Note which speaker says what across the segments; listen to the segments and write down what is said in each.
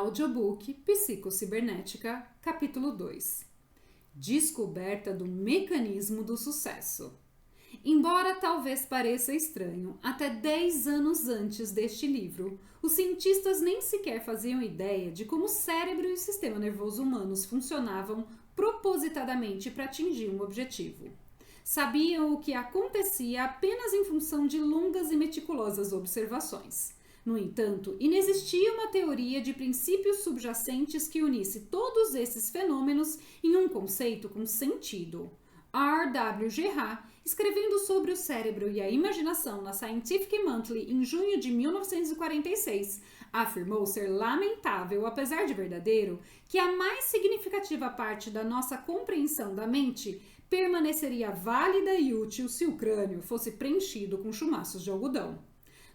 Speaker 1: Audiobook Psicocibernética, capítulo 2. Descoberta do mecanismo do sucesso. Embora talvez pareça estranho, até 10 anos antes deste livro, os cientistas nem sequer faziam ideia de como o cérebro e o sistema nervoso humanos funcionavam propositadamente para atingir um objetivo. Sabiam o que acontecia apenas em função de longas e meticulosas observações. No entanto, inexistia uma teoria de princípios subjacentes que unisse todos esses fenômenos em um conceito com sentido. R. W. Gerard, escrevendo sobre o cérebro e a imaginação na Scientific Monthly em junho de 1946, afirmou ser lamentável, apesar de verdadeiro, que a mais significativa parte da nossa compreensão da mente permaneceria válida e útil se o crânio fosse preenchido com chumaços de algodão.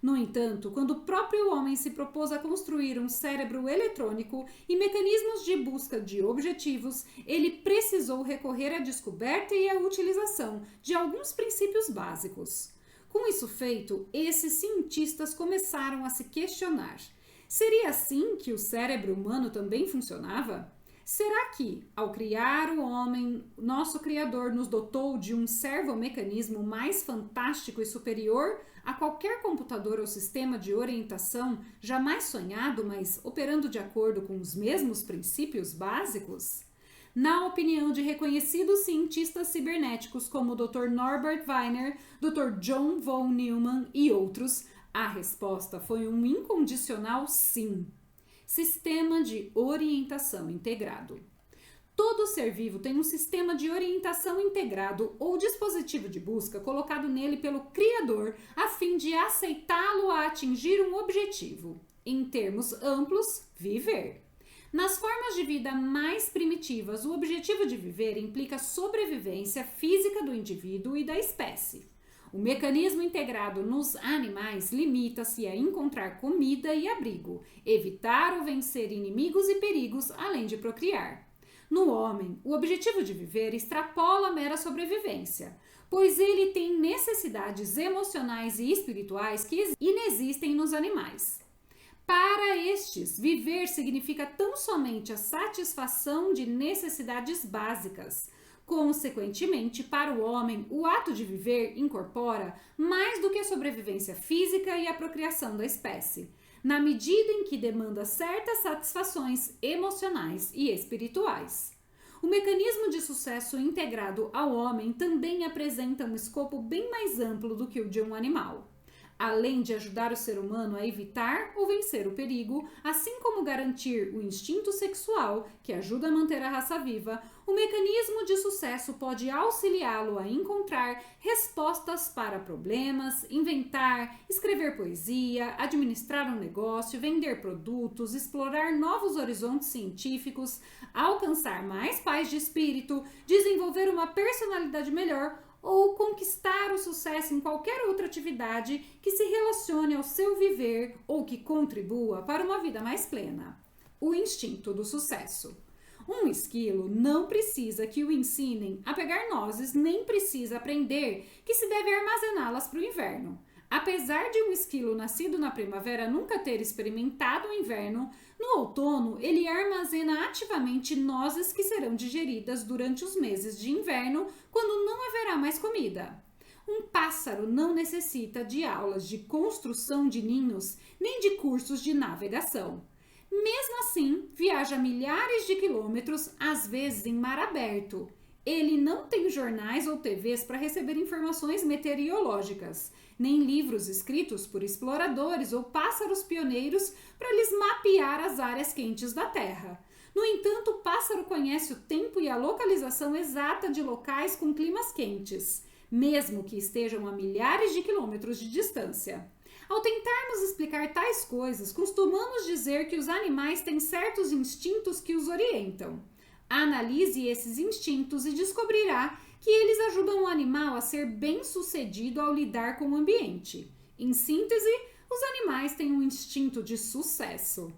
Speaker 1: No entanto, quando o próprio homem se propôs a construir um cérebro eletrônico e mecanismos de busca de objetivos, ele precisou recorrer à descoberta e à utilização de alguns princípios básicos. Com isso feito, esses cientistas começaram a se questionar: seria assim que o cérebro humano também funcionava? Será que, ao criar o homem, nosso Criador nos dotou de um servomecanismo mais fantástico e superior a qualquer computador ou sistema de orientação jamais sonhado, mas operando de acordo com os mesmos princípios básicos? Na opinião de reconhecidos cientistas cibernéticos como o Dr. Norbert Wiener, Dr. John von Neumann e outros, a resposta foi um incondicional sim. Sistema de orientação integrado. Todo ser vivo tem um sistema de orientação integrado ou dispositivo de busca colocado nele pelo Criador a fim de aceitá-lo a atingir um objetivo. Em termos amplos, viver. Nas formas de vida mais primitivas, o objetivo de viver implica a sobrevivência física do indivíduo e da espécie. O mecanismo integrado nos animais limita-se a encontrar comida e abrigo, evitar ou vencer inimigos e perigos, além de procriar. No homem, o objetivo de viver extrapola a mera sobrevivência, pois ele tem necessidades emocionais e espirituais que inexistem nos animais. Para estes, viver significa tão somente a satisfação de necessidades básicas. Consequentemente, para o homem, o ato de viver incorpora mais do que a sobrevivência física e a procriação da espécie, na medida em que demanda certas satisfações emocionais e espirituais. O mecanismo de sucesso integrado ao homem também apresenta um escopo bem mais amplo do que o de um animal. Além de ajudar o ser humano a evitar ou vencer o perigo, assim como garantir o instinto sexual, que ajuda a manter a raça viva, o mecanismo de sucesso pode auxiliá-lo a encontrar respostas para problemas, inventar, escrever poesia, administrar um negócio, vender produtos, explorar novos horizontes científicos, alcançar mais paz de espírito, desenvolver uma personalidade melhor ou conquistar o sucesso em qualquer outra atividade que se relacione ao seu viver ou que contribua para uma vida mais plena. O instinto do sucesso. Um esquilo não precisa que o ensinem a pegar nozes, nem precisa aprender que se deve armazená-las para o inverno. Apesar de um esquilo nascido na primavera nunca ter experimentado o inverno, no outono ele armazena ativamente nozes que serão digeridas durante os meses de inverno, quando não haverá mais comida. Um pássaro não necessita de aulas de construção de ninhos nem de cursos de navegação. Mesmo assim, viaja milhares de quilômetros, às vezes em mar aberto. Ele não tem jornais ou TVs para receber informações meteorológicas, nem livros escritos por exploradores ou pássaros pioneiros para lhes mapear as áreas quentes da Terra. No entanto, o pássaro conhece o tempo e a localização exata de locais com climas quentes, mesmo que estejam a milhares de quilômetros de distância. Ao tentarmos explicar tais coisas, costumamos dizer que os animais têm certos instintos que os orientam. Analise esses instintos e descobrirá que eles ajudam o animal a ser bem-sucedido ao lidar com o ambiente. Em síntese, os animais têm um instinto de sucesso.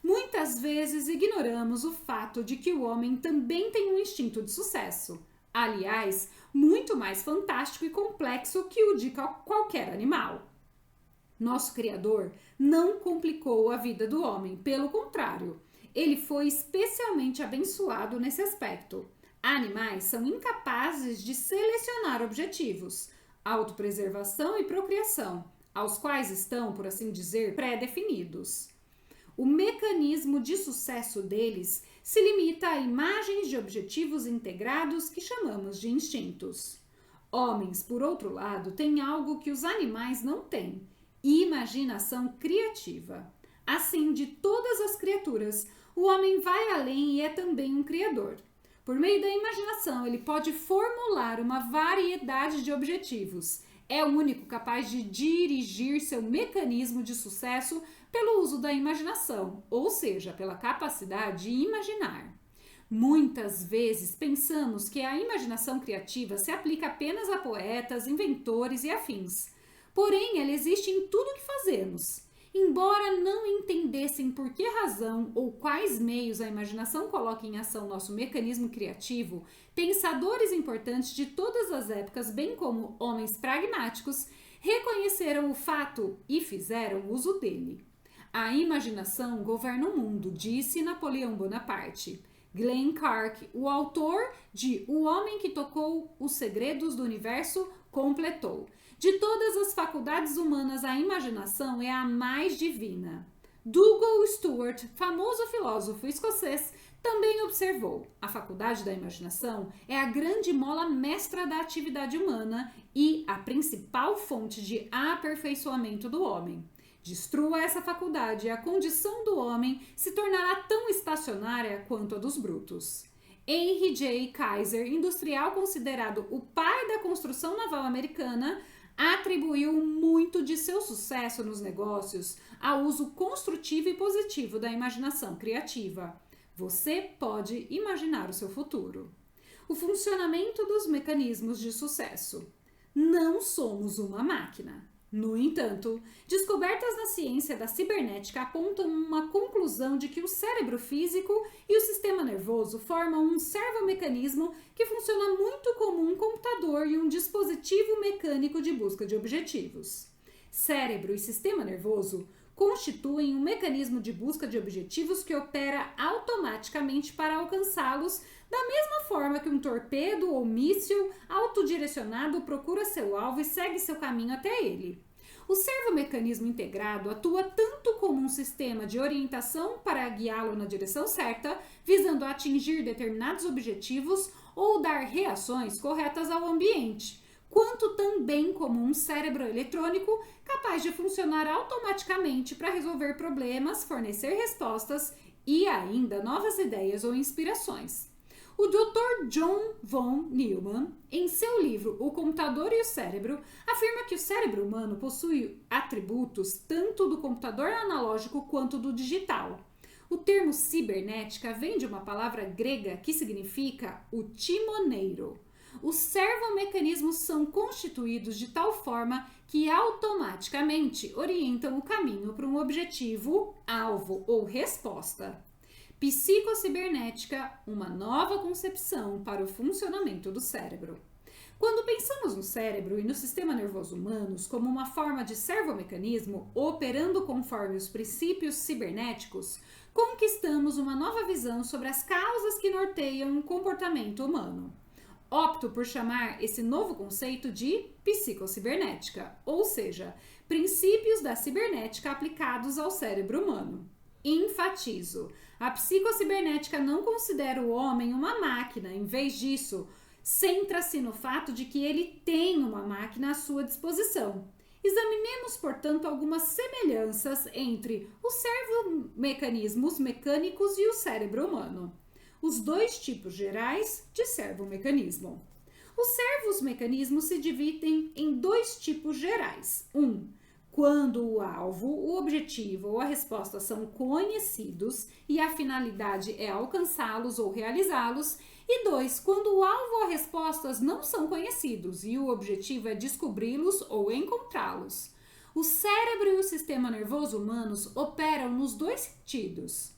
Speaker 1: Muitas vezes ignoramos o fato de que o homem também tem um instinto de sucesso. Aliás, muito mais fantástico e complexo que o de qualquer animal. Nosso Criador não complicou a vida do homem, pelo contrário. Ele foi especialmente abençoado nesse aspecto. Animais são incapazes de selecionar objetivos, autopreservação e procriação, aos quais estão, por assim dizer, pré-definidos. O mecanismo de sucesso deles se limita a imagens de objetivos integrados que chamamos de instintos. Homens, por outro lado, têm algo que os animais não têm: imaginação criativa. Assim, de todas as criaturas, o homem vai além e é também um criador. Por meio da imaginação, ele pode formular uma variedade de objetivos. É o único capaz de dirigir seu mecanismo de sucesso pelo uso da imaginação, ou seja, pela capacidade de imaginar. Muitas vezes pensamos que a imaginação criativa se aplica apenas a poetas, inventores e afins. Porém, ela existe em tudo que fazemos. Embora não entendessem por que razão ou quais meios a imaginação coloca em ação nosso mecanismo criativo, pensadores importantes de todas as épocas, bem como homens pragmáticos, reconheceram o fato e fizeram uso dele. A imaginação governa o mundo, disse Napoleão Bonaparte. Glenn Clark, o autor de O Homem que Tocou os Segredos do Universo, completou: de todas as faculdades humanas, a imaginação é a mais divina. Dougal Stewart, famoso filósofo escocês, também observou: a faculdade da imaginação é a grande mola mestra da atividade humana e a principal fonte de aperfeiçoamento do homem. Destrua essa faculdade e a condição do homem se tornará tão estacionária quanto a dos brutos. Henry J. Kaiser, industrial considerado o pai da construção naval americana, atribuiu muito de seu sucesso nos negócios ao uso construtivo e positivo da imaginação criativa. Você pode imaginar o seu futuro. O funcionamento dos mecanismos de sucesso. Não somos uma máquina. No entanto, descobertas na ciência da cibernética apontam uma conclusão de que o cérebro físico e o sistema nervoso formam um servomecanismo que funciona muito como um computador e um dispositivo mecânico de busca de objetivos. Cérebro e sistema nervoso constituem um mecanismo de busca de objetivos que opera automaticamente para alcançá-los, da mesma forma que um torpedo ou míssil autodirecionado procura seu alvo e segue seu caminho até ele. O servomecanismo integrado atua tanto como um sistema de orientação para guiá-lo na direção certa, visando atingir determinados objetivos ou dar reações corretas ao ambiente, quanto também como um cérebro eletrônico capaz de funcionar automaticamente para resolver problemas, fornecer respostas e ainda novas ideias ou inspirações. O Dr. John von Neumann, em seu livro O Computador e o Cérebro, afirma que o cérebro humano possui atributos tanto do computador analógico quanto do digital. O termo cibernética vem de uma palavra grega que significa o timoneiro. Os servomecanismos são constituídos de tal forma que automaticamente orientam o caminho para um objetivo, alvo ou resposta. Psicocibernética, uma nova concepção para o funcionamento do cérebro. Quando pensamos no cérebro e no sistema nervoso humanos como uma forma de servomecanismo operando conforme os princípios cibernéticos, conquistamos uma nova visão sobre as causas que norteiam o comportamento humano. Opto por chamar esse novo conceito de psicocibernética, ou seja, princípios da cibernética aplicados ao cérebro humano. Enfatizo: a psicocibernética não considera o homem uma máquina, em vez disso, centra-se no fato de que ele tem uma máquina à sua disposição. Examinemos, portanto, algumas semelhanças entre os servomecanismos mecânicos e o cérebro humano. Os dois tipos gerais de servomecanismo. Os servomecanismos se dividem em dois tipos gerais. Quando o alvo, o objetivo ou a resposta são conhecidos e a finalidade é alcançá-los ou realizá-los. E 2, quando o alvo ou as respostas não são conhecidos e o objetivo é descobri-los ou encontrá-los. O cérebro e o sistema nervoso humanos operam nos dois sentidos.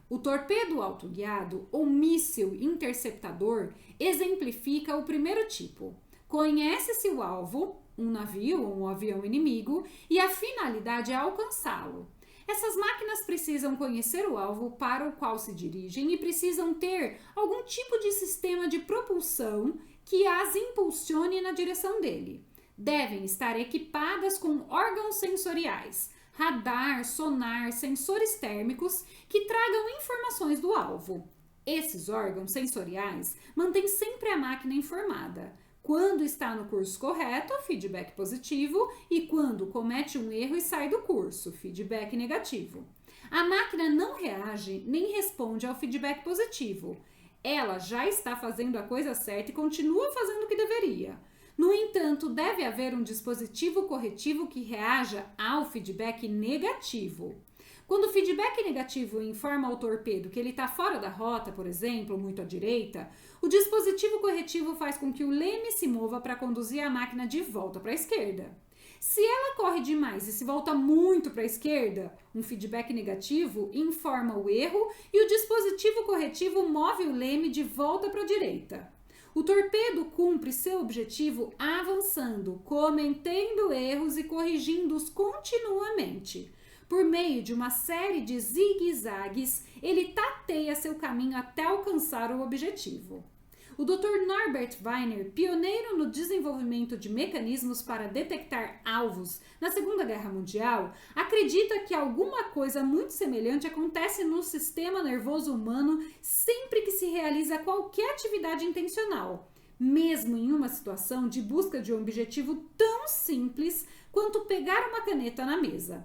Speaker 1: O torpedo autoguiado ou míssil interceptador exemplifica o primeiro tipo. Conhece-se o alvo, um navio ou um avião inimigo, e a finalidade é alcançá-lo. Essas máquinas precisam conhecer o alvo para o qual se dirigem e precisam ter algum tipo de sistema de propulsão que as impulsione na direção dele. Devem estar equipadas com órgãos sensoriais, radar, sonar, sensores térmicos que tragam informações do alvo. Esses órgãos sensoriais mantêm sempre a máquina informada. Quando está no curso correto, feedback positivo, e quando comete um erro e sai do curso, feedback negativo. A máquina não reage nem responde ao feedback positivo. Ela já está fazendo a coisa certa e continua fazendo o que deveria. No entanto, deve haver um dispositivo corretivo que reaja ao feedback negativo. Quando o feedback negativo informa ao torpedo que ele está fora da rota, por exemplo, muito à direita, o dispositivo corretivo faz com que o leme se mova para conduzir a máquina de volta para a esquerda. Se ela corre demais e se volta muito para a esquerda, um feedback negativo informa o erro e o dispositivo corretivo move o leme de volta para a direita. O torpedo cumpre seu objetivo avançando, cometendo erros e corrigindo-os continuamente. Por meio de uma série de zigue-zagues, ele tateia seu caminho até alcançar o objetivo. O Dr. Norbert Wiener, pioneiro no desenvolvimento de mecanismos para detectar alvos na Segunda Guerra Mundial, acredita que alguma coisa muito semelhante acontece no sistema nervoso humano sempre que se realiza qualquer atividade intencional, mesmo em uma situação de busca de um objetivo tão simples quanto pegar uma caneta na mesa.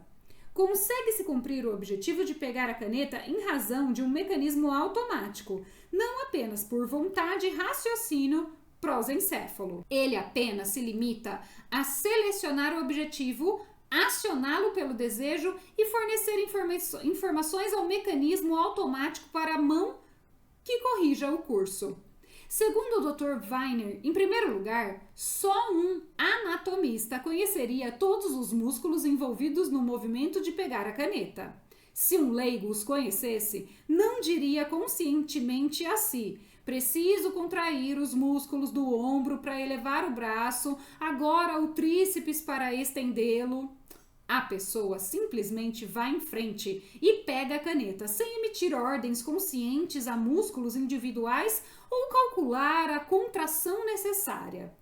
Speaker 1: Consegue-se cumprir o objetivo de pegar a caneta em razão de um mecanismo automático, não apenas por vontade e raciocínio prosencéfalo. Ele apenas se limita a selecionar o objetivo, acioná-lo pelo desejo e fornecer informações ao mecanismo automático para a mão que corrija o curso. Segundo o Dr. Wiener, em primeiro lugar, só um anatomista conheceria todos os músculos envolvidos no movimento de pegar a caneta. Se um leigo os conhecesse, não diria conscientemente a si: preciso contrair os músculos do ombro para elevar o braço, agora o tríceps para estendê-lo. A pessoa simplesmente vai em frente e pega a caneta sem emitir ordens conscientes a músculos individuais ou calcular a contração necessária.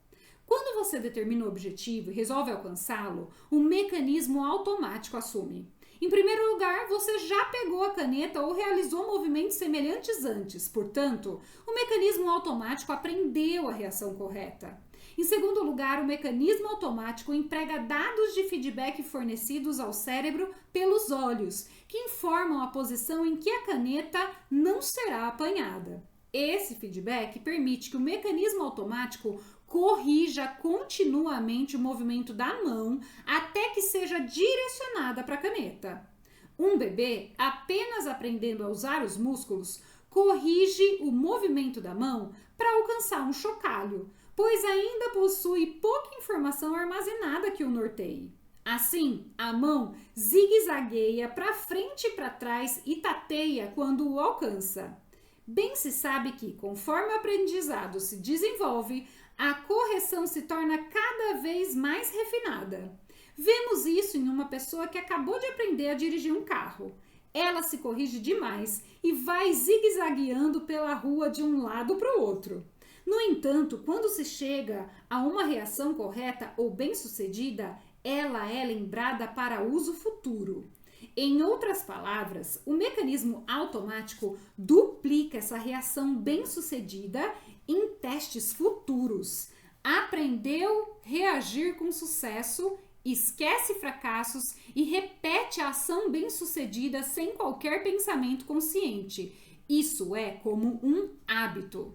Speaker 1: Quando você determina o objetivo e resolve alcançá-lo, um mecanismo automático assume. Em primeiro lugar, você já pegou a caneta ou realizou movimentos semelhantes antes, portanto, o mecanismo automático aprendeu a reação correta. Em segundo lugar, o mecanismo automático emprega dados de feedback fornecidos ao cérebro pelos olhos, que informam a posição em que a caneta não será apanhada. Esse feedback permite que o mecanismo automático corrija continuamente o movimento da mão até que seja direcionada para a caneta. Um bebê, apenas aprendendo a usar os músculos, corrige o movimento da mão para alcançar um chocalho, pois ainda possui pouca informação armazenada que o norteie. Assim, a mão zigue-zagueia para frente e para trás e tateia quando o alcança. Bem se sabe que, conforme o aprendizado se desenvolve, a correção se torna cada vez mais refinada. Vemos isso em uma pessoa que acabou de aprender a dirigir um carro. Ela se corrige demais e vai zigue-zagueando pela rua de um lado para o outro. No entanto, quando se chega a uma reação correta ou bem-sucedida, ela é lembrada para uso futuro. Em outras palavras, o mecanismo automático duplica essa reação bem-sucedida em testes futuros. Aprendeu a reagir com sucesso, esquece fracassos e repete a ação bem-sucedida sem qualquer pensamento consciente. Isso é como um hábito.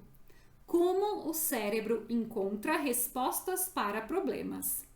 Speaker 1: Como o cérebro encontra respostas para problemas.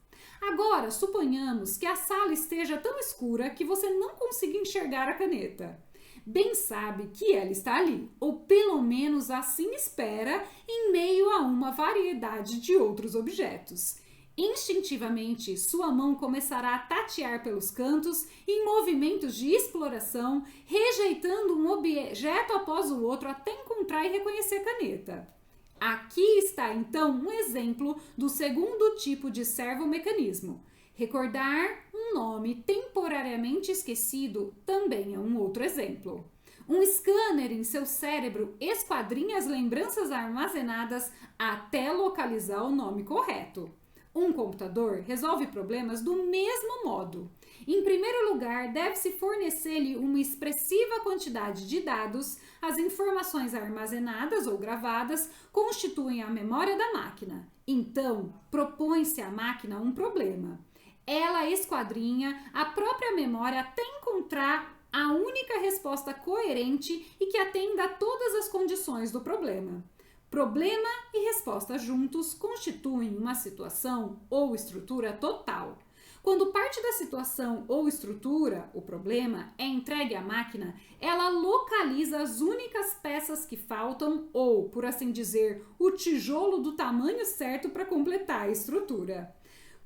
Speaker 1: Agora, suponhamos que a sala esteja tão escura que você não consiga enxergar a caneta. Bem sabe que ela está ali, ou pelo menos assim espera, em meio a uma variedade de outros objetos. Instintivamente, sua mão começará a tatear pelos cantos em movimentos de exploração, rejeitando um objeto após o outro até encontrar e reconhecer a caneta. Aqui está, então, um exemplo do segundo tipo de servomecanismo. Recordar um nome temporariamente esquecido também é um outro exemplo. Um scanner em seu cérebro esquadrinha as lembranças armazenadas até localizar o nome correto. Um computador resolve problemas do mesmo modo. Em primeiro lugar, deve-se fornecer-lhe uma expressiva quantidade de dados. As informações armazenadas ou gravadas constituem a memória da máquina. Então, propõe-se à máquina um problema. Ela esquadrinha a própria memória até encontrar a única resposta coerente e que atenda a todas as condições do problema. Problema e resposta juntos constituem uma situação ou estrutura total. Quando parte da situação ou estrutura, o problema, é entregue à máquina, ela localiza as únicas peças que faltam ou, por assim dizer, o tijolo do tamanho certo para completar a estrutura.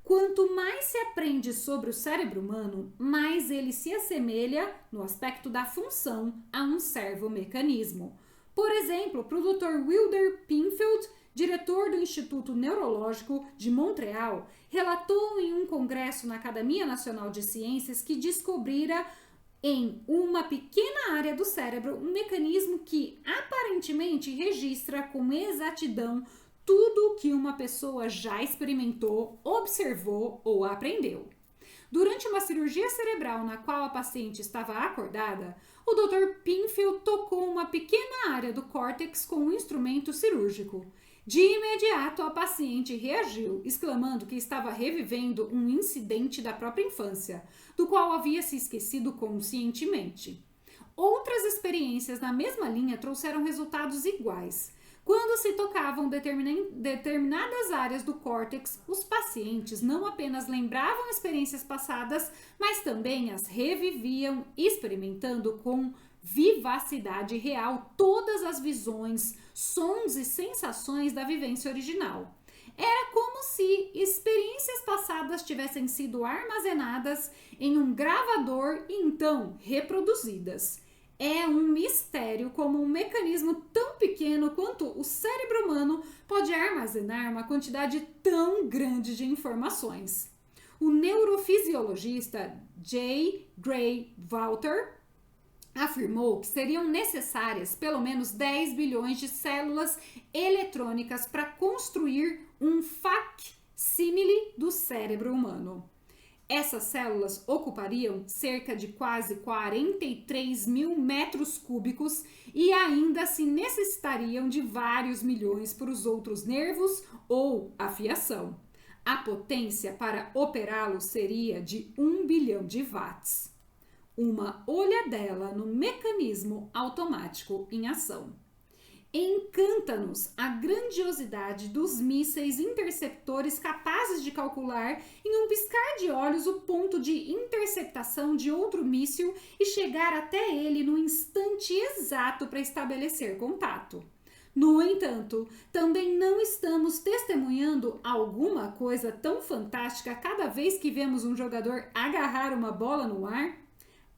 Speaker 1: Quanto mais se aprende sobre o cérebro humano, mais ele se assemelha, no aspecto da função, a um servomecanismo. Por exemplo, para o Dr. Wilder Pinfield, diretor do Instituto Neurológico de Montreal, relatou em um congresso na Academia Nacional de Ciências que descobrira em uma pequena área do cérebro um mecanismo que aparentemente registra com exatidão tudo o que uma pessoa já experimentou, observou ou aprendeu. Durante uma cirurgia cerebral na qual a paciente estava acordada, o Dr. Pinfield tocou uma pequena área do córtex com um instrumento cirúrgico. De imediato, a paciente reagiu, exclamando que estava revivendo um incidente da própria infância, do qual havia se esquecido conscientemente. Outras experiências na mesma linha trouxeram resultados iguais. Quando se tocavam determinadas áreas do córtex, os pacientes não apenas lembravam experiências passadas, mas também as reviviam, experimentando com vivacidade real todas as visões, sons e sensações da vivência original. Era como se experiências passadas tivessem sido armazenadas em um gravador e então reproduzidas. É um mistério como um mecanismo tão pequeno quanto o cérebro humano pode armazenar uma quantidade tão grande de informações. O neurofisiologista J. Gray Walter afirmou que seriam necessárias pelo menos 10 bilhões de células eletrônicas para construir um facsímile do cérebro humano. Essas células ocupariam cerca de quase 43 mil metros cúbicos e ainda se necessitariam de vários milhões para os outros nervos ou a fiação. A potência para operá-lo seria de 1 bilhão de watts. Uma olhadela no mecanismo automático em ação. Encanta-nos a grandiosidade dos mísseis interceptores capazes de calcular em um piscar de olhos o ponto de interceptação de outro míssil e chegar até ele no instante exato para estabelecer contato. No entanto, também não estamos testemunhando alguma coisa tão fantástica cada vez que vemos um jogador agarrar uma bola no ar?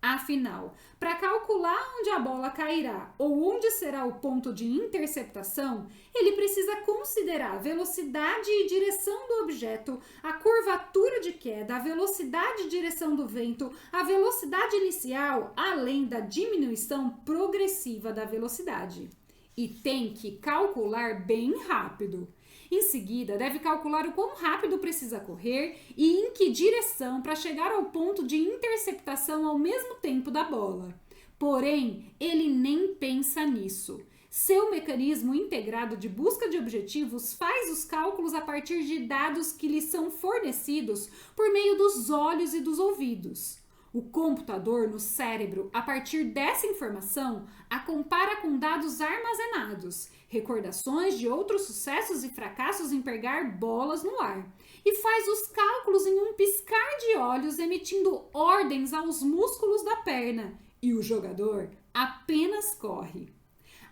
Speaker 1: Afinal, para calcular onde a bola cairá ou onde será o ponto de interceptação, ele precisa considerar a velocidade e direção do objeto, a curvatura de queda, a velocidade e direção do vento, a velocidade inicial, além da diminuição progressiva da velocidade. E tem que calcular bem rápido. Em seguida, deve calcular o quão rápido precisa correr e em que direção para chegar ao ponto de interceptação ao mesmo tempo da bola. Porém, ele nem pensa nisso. Seu mecanismo integrado de busca de objetivos faz os cálculos a partir de dados que lhe são fornecidos por meio dos olhos e dos ouvidos. O computador no cérebro, a partir dessa informação, a compara com dados armazenados, recordações de outros sucessos e fracassos em pegar bolas no ar, e faz os cálculos em um piscar de olhos, emitindo ordens aos músculos da perna, e o jogador apenas corre.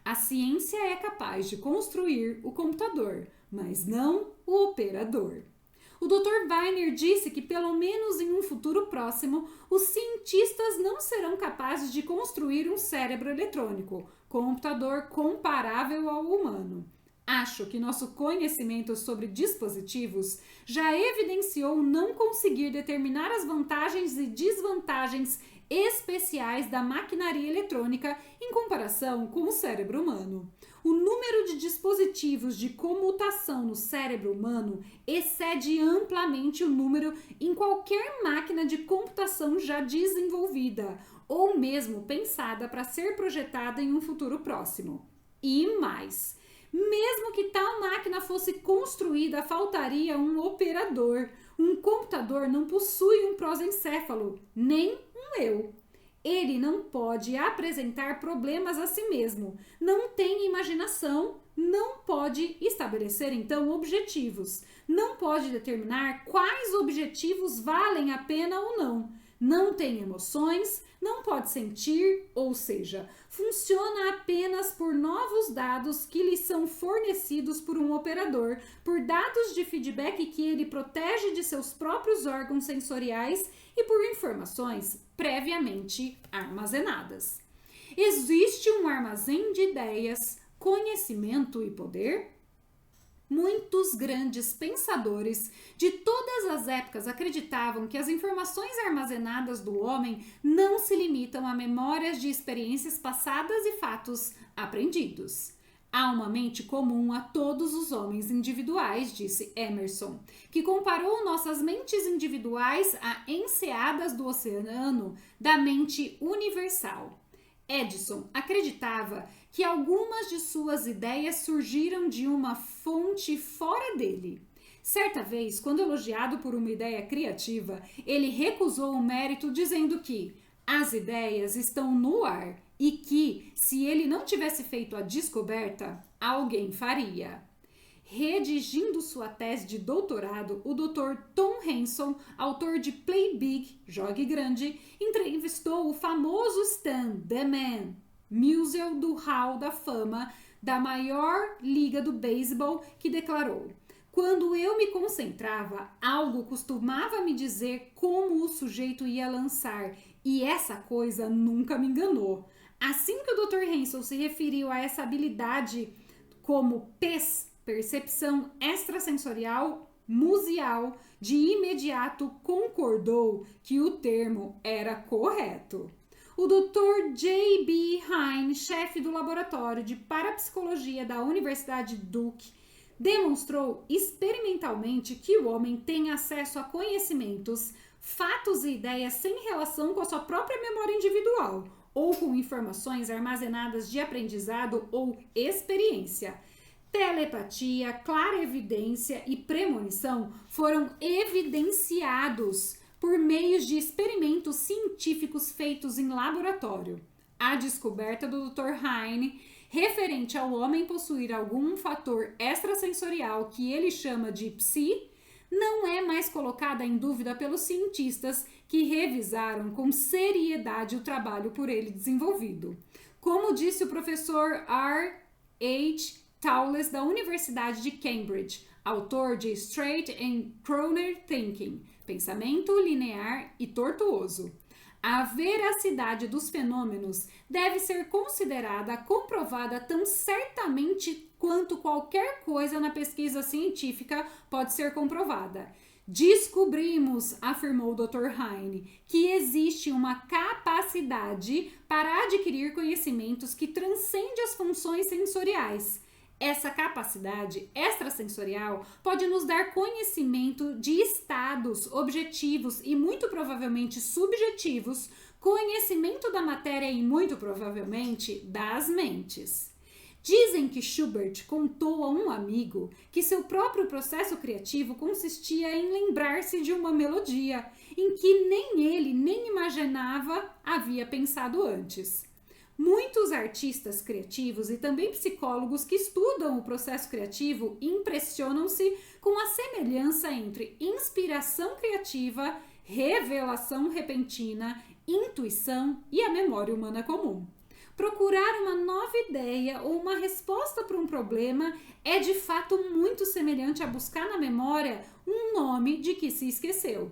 Speaker 1: A ciência é capaz de construir o computador, mas não o operador. O Dr. Weiner disse que, pelo menos em um futuro próximo, os cientistas não serão capazes de construir um cérebro eletrônico, computador comparável ao humano. Acho que nosso conhecimento sobre dispositivos já evidenciou não conseguir determinar as vantagens e desvantagens especiais da maquinaria eletrônica em comparação com o cérebro humano. O número de dispositivos de comutação no cérebro humano excede amplamente o número em qualquer máquina de computação já desenvolvida ou mesmo pensada para ser projetada em um futuro próximo. E mais, mesmo que tal máquina fosse construída, faltaria um operador. Um computador não possui um prosencéfalo, nem um eu. Ele não pode apresentar problemas a si mesmo, não tem imaginação, não pode estabelecer, então, objetivos, não pode determinar quais objetivos valem a pena ou não tem emoções, não pode sentir, ou seja, funciona apenas por novos dados que lhe são fornecidos por um operador, por dados de feedback que ele protege de seus próprios órgãos sensoriais e por informações previamente armazenadas. Existe um armazém de ideias, conhecimento e poder? Muitos grandes pensadores de todas as épocas acreditavam que as informações armazenadas do homem não se limitam a memórias de experiências passadas e fatos aprendidos. Há uma mente comum a todos os homens individuais, disse Emerson, que comparou nossas mentes individuais a enseadas do oceano da mente universal. Edison acreditava que algumas de suas ideias surgiram de uma fonte fora dele. Certa vez, quando elogiado por uma ideia criativa, ele recusou o mérito dizendo que as ideias estão no ar e que, se ele não tivesse feito a descoberta, alguém faria. Redigindo sua tese de doutorado, o Dr. Tom Hanson, autor de Play Big, Jogue Grande, entrevistou o famoso Stan The Man Musial do Hall da Fama da maior liga do beisebol, que declarou: quando eu me concentrava, algo costumava me dizer como o sujeito ia lançar, e essa coisa nunca me enganou. Assim que o Dr. Hanson se referiu a essa habilidade como PES, percepção extrasensorial museal, de imediato concordou que o termo era correto. O Dr. J.B. Hine, chefe do laboratório de parapsicologia da Universidade Duke, demonstrou experimentalmente que o homem tem acesso a conhecimentos, fatos e ideias sem relação com a sua própria memória individual ou com informações armazenadas de aprendizado ou experiência. Telepatia, clarevidência e premonição foram evidenciados por meios de experimentos científicos feitos em laboratório. A descoberta do Dr. Hine, referente ao homem possuir algum fator extrasensorial que ele chama de psi, não é mais colocada em dúvida pelos cientistas que revisaram com seriedade o trabalho por ele desenvolvido. Como disse o professor R.H. Towles, da Universidade de Cambridge, autor de Straight and Crowner Thinking, Pensamento Linear e Tortuoso. A veracidade dos fenômenos deve ser considerada comprovada tão certamente quanto qualquer coisa na pesquisa científica pode ser comprovada. Descobrimos, afirmou o Dr. Hine, que existe uma capacidade para adquirir conhecimentos que transcende as funções sensoriais. Essa capacidade extrasensorial pode nos dar conhecimento de estados objetivos e muito provavelmente subjetivos, conhecimento da matéria e muito provavelmente das mentes. Dizem que Schubert contou a um amigo que seu próprio processo criativo consistia em lembrar-se de uma melodia em que nem ele nem imaginava havia pensado antes. Muitos artistas criativos e também psicólogos que estudam o processo criativo impressionam-se com a semelhança entre inspiração criativa, revelação repentina, intuição e a memória humana comum. Procurar uma nova ideia ou uma resposta para um problema é de fato muito semelhante a buscar na memória um nome de que se esqueceu.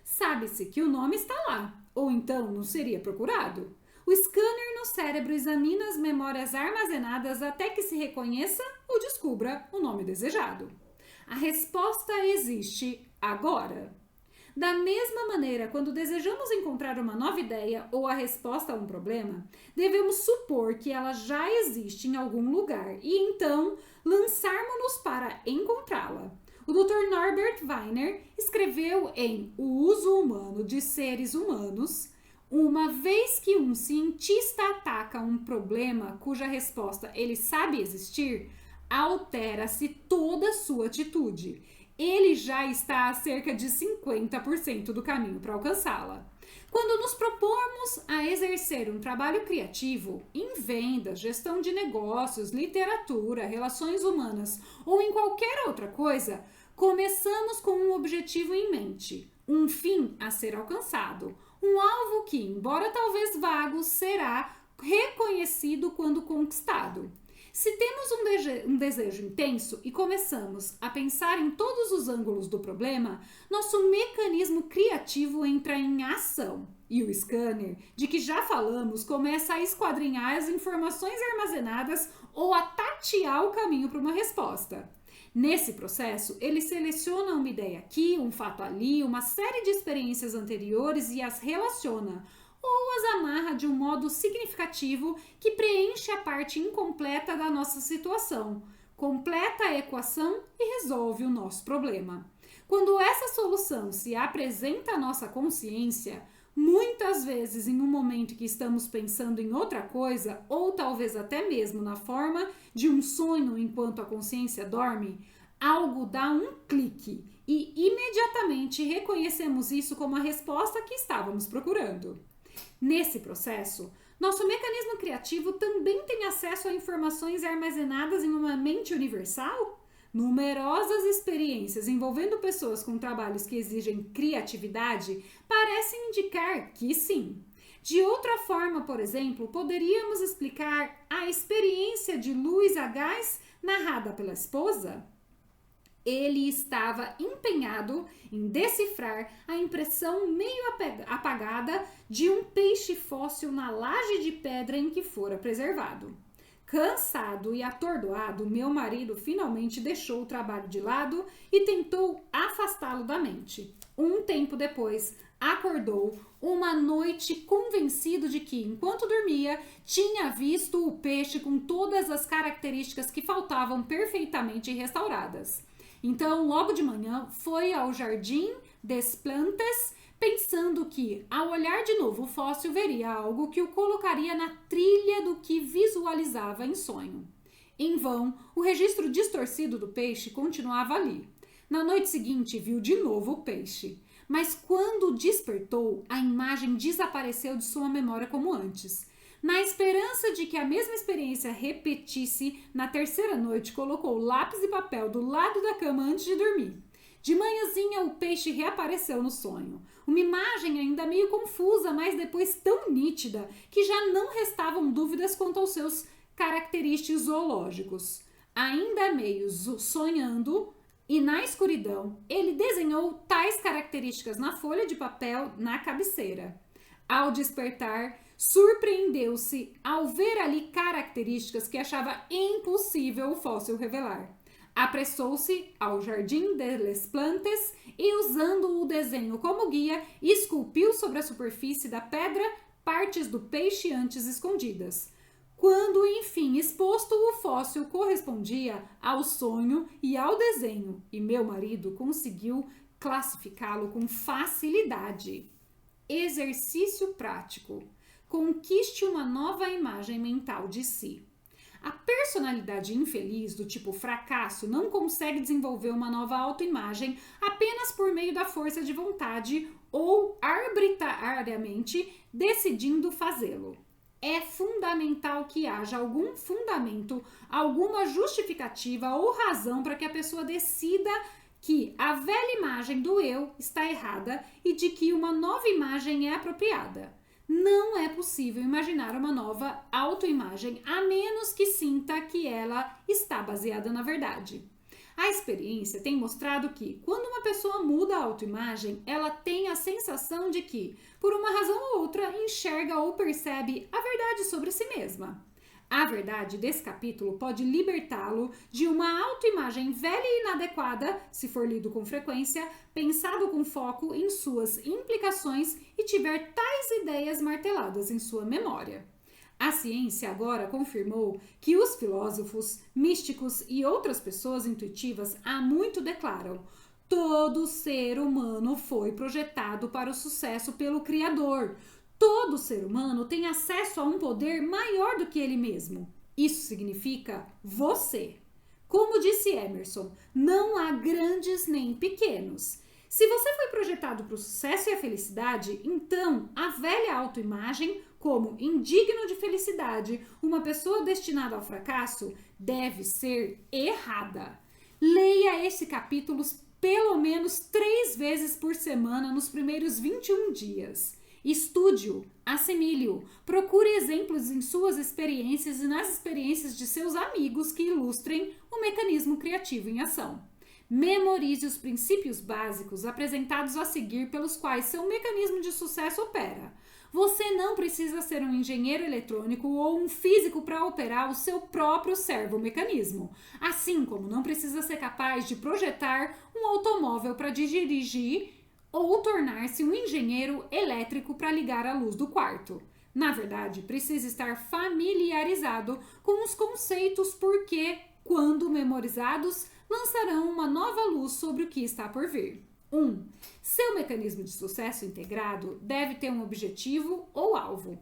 Speaker 1: Sabe-se que o nome está lá, ou então não seria procurado. O scanner no cérebro examina as memórias armazenadas até que se reconheça ou descubra o nome desejado. A resposta existe agora. Da mesma maneira, quando desejamos encontrar uma nova ideia ou a resposta a um problema, devemos supor que ela já existe em algum lugar e então lançarmos-nos para encontrá-la. O Dr. Norbert Wiener escreveu em O Uso Humano de Seres Humanos: uma vez que um cientista ataca um problema cuja resposta ele sabe existir, altera-se toda a sua atitude. Ele já está a cerca de 50% do caminho para alcançá-la. Quando nos propomos a exercer um trabalho criativo, em vendas, gestão de negócios, literatura, relações humanas ou em qualquer outra coisa, começamos com um objetivo em mente, um fim a ser alcançado, um alvo que, embora talvez vago, será reconhecido quando conquistado. Se temos um desejo intenso e começamos a pensar em todos os ângulos do problema, nosso mecanismo criativo entra em ação. E o scanner, de que já falamos, começa a esquadrinhar as informações armazenadas ou a tatear o caminho para uma resposta. Nesse processo, ele seleciona uma ideia aqui, um fato ali, uma série de experiências anteriores e as relaciona, ou as amarra de um modo significativo que preenche a parte incompleta da nossa situação, completa a equação e resolve o nosso problema. Quando essa solução se apresenta à nossa consciência, muitas vezes em um momento que estamos pensando em outra coisa, ou talvez até mesmo na forma de um sonho enquanto a consciência dorme, algo dá um clique e imediatamente reconhecemos isso como a resposta que estávamos procurando. Nesse processo, nosso mecanismo criativo também tem acesso a informações armazenadas em uma mente universal? Numerosas experiências envolvendo pessoas com trabalhos que exigem criatividade parecem indicar que sim. De outra forma, por exemplo, poderíamos explicar a experiência de Louis Agassiz narrada pela esposa? Ele estava empenhado em decifrar a impressão meio apagada de um peixe fóssil na laje de pedra em que fora preservado. Cansado e atordoado, meu marido finalmente deixou o trabalho de lado e tentou afastá-lo da mente. Um tempo depois, acordou uma noite convencido de que, enquanto dormia, tinha visto o peixe com todas as características que faltavam perfeitamente restauradas. Então, logo de manhã, foi ao Jardim des Plantes, pensando que, ao olhar de novo o fóssil, veria algo que o colocaria na trilha do que visualizava em sonho. Em vão, o registro distorcido do peixe continuava ali. Na noite seguinte, viu de novo o peixe. Mas quando despertou, a imagem desapareceu de sua memória como antes. Na esperança de que a mesma experiência repetisse, na terceira noite colocou lápis e papel do lado da cama antes de dormir. De manhãzinha o peixe reapareceu no sonho. Uma imagem ainda meio confusa, mas depois tão nítida que já não restavam dúvidas quanto aos seus característicos zoológicos. Ainda meio sonhando e na escuridão, ele desenhou tais características na folha de papel na cabeceira. Ao despertar, surpreendeu-se ao ver ali características que achava impossível o fóssil revelar. Apressou-se ao Jardim des Plantes e, usando o desenho como guia, esculpiu sobre a superfície da pedra partes do peixe antes escondidas. Quando, enfim, exposto, o fóssil correspondia ao sonho e ao desenho, e meu marido conseguiu classificá-lo com facilidade. Exercício prático. Conquiste uma nova imagem mental de si. A personalidade infeliz do tipo fracasso não consegue desenvolver uma nova autoimagem apenas por meio da força de vontade ou arbitrariamente decidindo fazê-lo. É fundamental que haja algum fundamento, alguma justificativa ou razão para que a pessoa decida que a velha imagem do eu está errada e de que uma nova imagem é apropriada. Não é possível imaginar uma nova autoimagem a menos que sinta que ela está baseada na verdade. A experiência tem mostrado que, quando uma pessoa muda a autoimagem, ela tem a sensação de que, por uma razão ou outra, enxerga ou percebe a verdade sobre si mesma. A verdade desse capítulo pode libertá-lo de uma autoimagem velha e inadequada, se for lido com frequência, pensado com foco em suas implicações e tiver tais ideias marteladas em sua memória. A ciência agora confirmou que os filósofos, místicos e outras pessoas intuitivas há muito declaram: todo ser humano foi projetado para o sucesso pelo Criador. Todo ser humano tem acesso a um poder maior do que ele mesmo. Isso significa você. Como disse Emerson, não há grandes nem pequenos. Se você foi projetado para o sucesso e a felicidade, então a velha autoimagem, como indigno de felicidade, uma pessoa destinada ao fracasso, deve ser errada. Leia esse capítulo pelo menos 3 vezes por semana nos primeiros 21 dias. Estude-o, assimile-o, procure exemplos em suas experiências e nas experiências de seus amigos que ilustrem o mecanismo criativo em ação. Memorize os princípios básicos apresentados a seguir pelos quais seu mecanismo de sucesso opera. Você não precisa ser um engenheiro eletrônico ou um físico para operar o seu próprio servomecanismo, assim como não precisa ser capaz de projetar um automóvel para dirigir ou tornar-se um engenheiro elétrico para ligar a luz do quarto. Na verdade, precisa estar familiarizado com os conceitos porque, quando memorizados, lançarão uma nova luz sobre o que está por vir. 1. Seu mecanismo de sucesso integrado deve ter um objetivo ou alvo.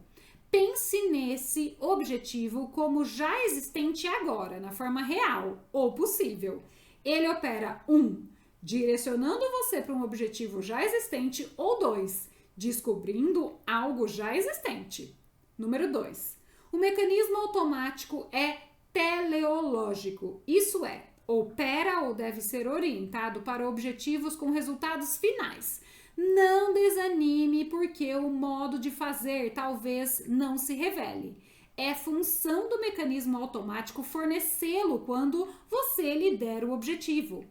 Speaker 1: Pense nesse objetivo como já existente agora, na forma real ou possível. Ele opera 1. Direcionando você para um objetivo já existente, ou 2, descobrindo algo já existente. Número 2, o mecanismo automático é teleológico, isso é, opera ou deve ser orientado para objetivos com resultados finais. Não desanime porque o modo de fazer talvez não se revele. É função do mecanismo automático fornecê-lo quando você lhe der o objetivo.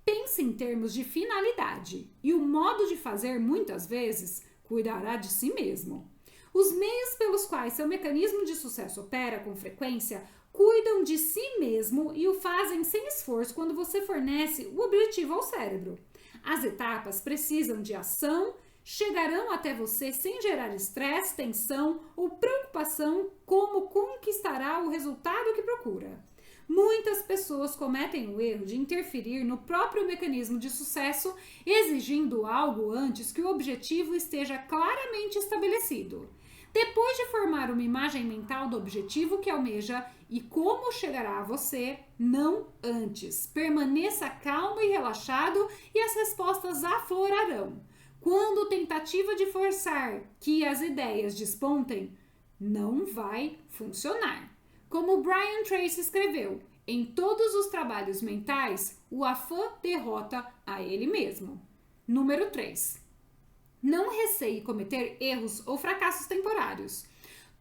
Speaker 1: Pense em termos de finalidade e o modo de fazer, muitas vezes, cuidará de si mesmo. Os meios pelos quais seu mecanismo de sucesso opera com frequência cuidam de si mesmo e o fazem sem esforço quando você fornece o objetivo ao cérebro. As etapas precisam de ação, chegarão até você sem gerar estresse, tensão ou preocupação como conquistará o resultado que procura. Muitas pessoas cometem o erro de interferir no próprio mecanismo de sucesso, exigindo algo antes que o objetivo esteja claramente estabelecido. Depois de formar uma imagem mental do objetivo que almeja e como chegará a você, não antes. Permaneça calmo e relaxado e as respostas aflorarão. Quando tentativa de forçar que as ideias despontem, não vai funcionar. Como Brian Tracy escreveu, em todos os trabalhos mentais, o afã derrota a ele mesmo. Número 3. Não receie cometer erros ou fracassos temporários.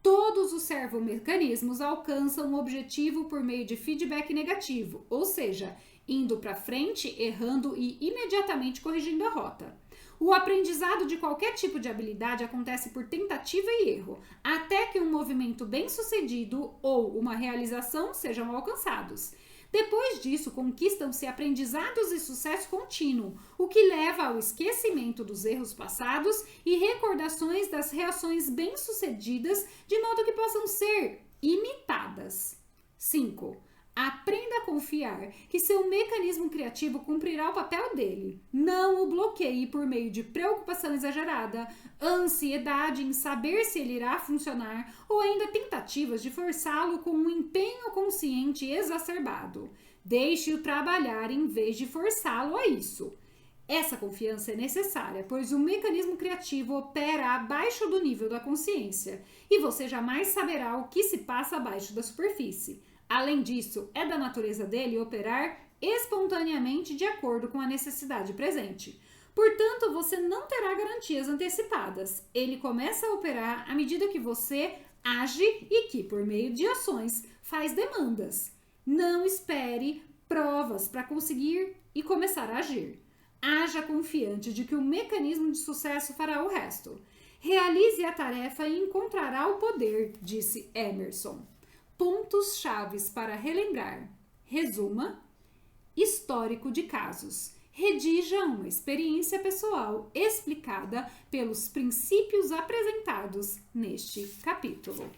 Speaker 1: Todos os servomecanismos alcançam o objetivo por meio de feedback negativo, ou seja, indo para frente, errando e imediatamente corrigindo a rota. O aprendizado de qualquer tipo de habilidade acontece por tentativa e erro, até que um movimento bem-sucedido ou uma realização sejam alcançados. Depois disso, conquistam-se aprendizados e sucesso contínuo, o que leva ao esquecimento dos erros passados e recordações das reações bem-sucedidas, de modo que possam ser imitadas. 5. Aprenda a confiar que seu mecanismo criativo cumprirá o papel dele. Não o bloqueie por meio de preocupação exagerada, ansiedade em saber se ele irá funcionar ou ainda tentativas de forçá-lo com um empenho consciente exacerbado. Deixe-o trabalhar em vez de forçá-lo a isso. Essa confiança é necessária, pois o mecanismo criativo opera abaixo do nível da consciência e você jamais saberá o que se passa abaixo da superfície. Além disso, é da natureza dele operar espontaneamente de acordo com a necessidade presente. Portanto, você não terá garantias antecipadas. Ele começa a operar à medida que você age e que, por meio de ações, faz demandas. Não espere provas para conseguir e começar a agir. Haja confiante de que o mecanismo de sucesso fará o resto. Realize a tarefa e encontrará o poder, disse Emerson. Pontos chaves para relembrar. Resuma. Histórico de casos. Redija uma experiência pessoal explicada pelos princípios apresentados neste capítulo.